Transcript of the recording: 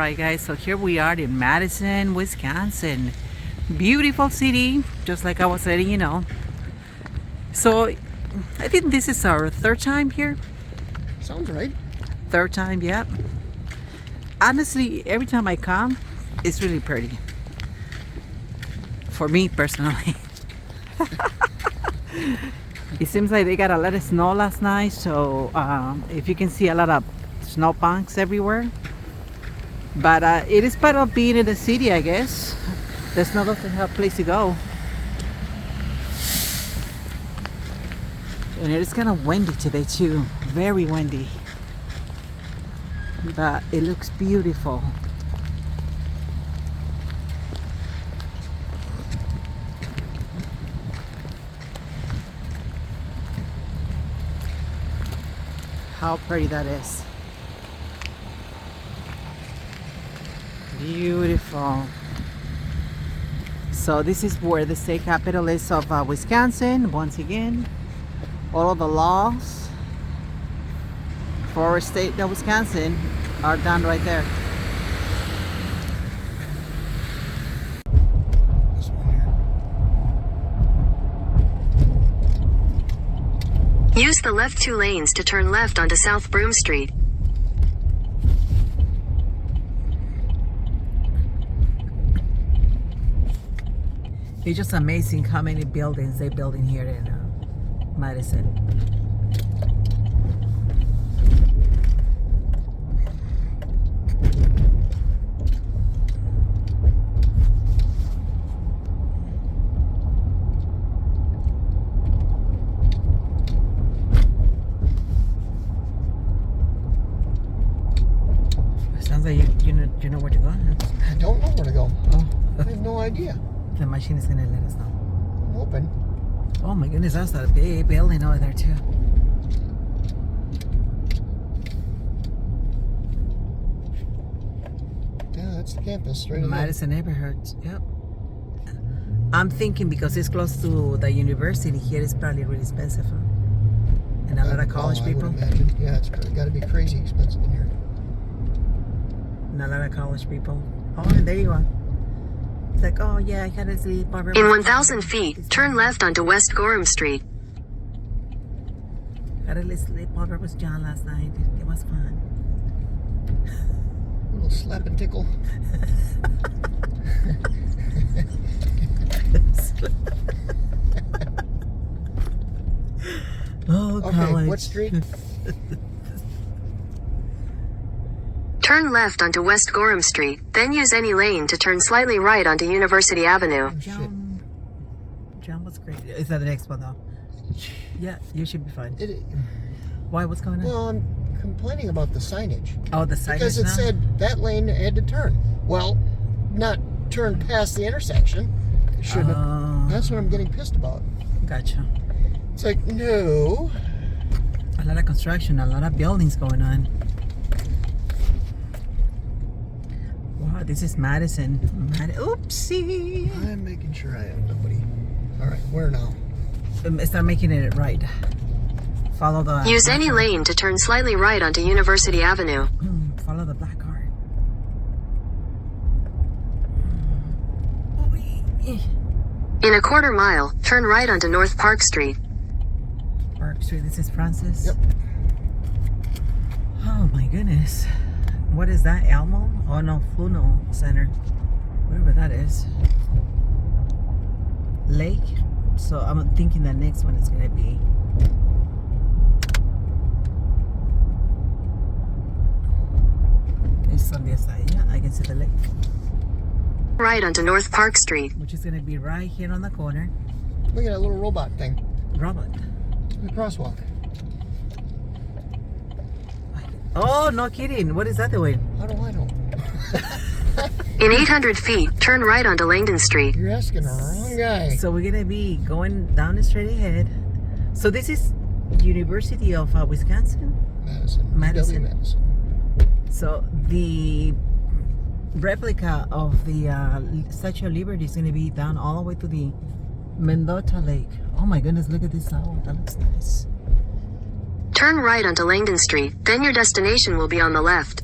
Alright guys, so here we are in Madison, Wisconsin. Beautiful city, just like I was letting you know. So I think this is our third time here. Sounds right. Third time, yeah. Honestly, every time I come, it's really pretty. For me personally. It seems like they got a lot of snow last night, so if you can see a lot of snow banks everywhere. But it is part of being in the city, I guess. The snow doesn't have a place to go. And it is kind of windy today too. Very windy. But it looks beautiful. How pretty that is. Beautiful. So this is where the state capital is of Wisconsin. Once again, all of the laws for our state of Wisconsin are done right there. This one here. Use the left 2 lanes to turn left onto South Broome Street. It's just amazing how many buildings they build in here in Madison. Sounds like you know where to go. I don't know where to go. Oh, I have no idea. the machine is gonna let us know. I'm hoping. Oh my goodness, that's a big building over there too. Yeah, that's the campus right Madison neighborhood. Yep. I'm thinking because it's close to the university here, it's probably really expensive. Huh? And a lot of college people. I would imagine. Yeah, it's got to be crazy expensive in here. And a lot of college people. Oh, and there you are. It's like, oh yeah, I gotta sleep. In 1,000 feet, turn left onto West Gorham Street. Gotta sleep over with John last night. It was fun. A little slap and tickle. Oh, okay, college. what street? Turn left onto West Gorham Street, then use any lane to turn slightly right onto University Avenue. Oh, shit. John was great. Is that the next one though? Yeah, you should be fine. It, Why? What's going on? well, I'm complaining about the signage. Oh, the signage Because it now? said that lane had to turn. Well, not turn past the intersection. It shouldn't have. That's what I'm getting pissed about. Gotcha. It's like, no. A lot of construction, a lot of buildings going on. Wow, this is Madison. Oopsie. I'm making sure I have nobody. All right, where now? Start making it right. Follow the... Use any lane to turn slightly right onto University Avenue. Follow the black car. In a quarter mile, turn right onto North Park Street. Park Street, this is Francis. Yep. Oh my goodness. What is that, Elmo? Oh no, Fluno Center. Whatever that is. Lake. So I'm thinking the next one is gonna be it's on the side. Yeah, I can see the lake. Right onto North Park Street. Which is gonna be right here on the corner. Look at that little robot thing. Robot. The crosswalk. Oh, no kidding. What is that doing? How do I know? In 800 feet, turn right onto Langdon Street. You're asking the wrong guy. So we're gonna be going down the straight ahead. So this is University of Wisconsin. Madison. Madison. So the replica of the Statue of Liberty is gonna be down all the way to the Mendota Lake. Oh my goodness, look at this owl. That looks nice. Turn right onto Langdon Street, then your destination will be on the left.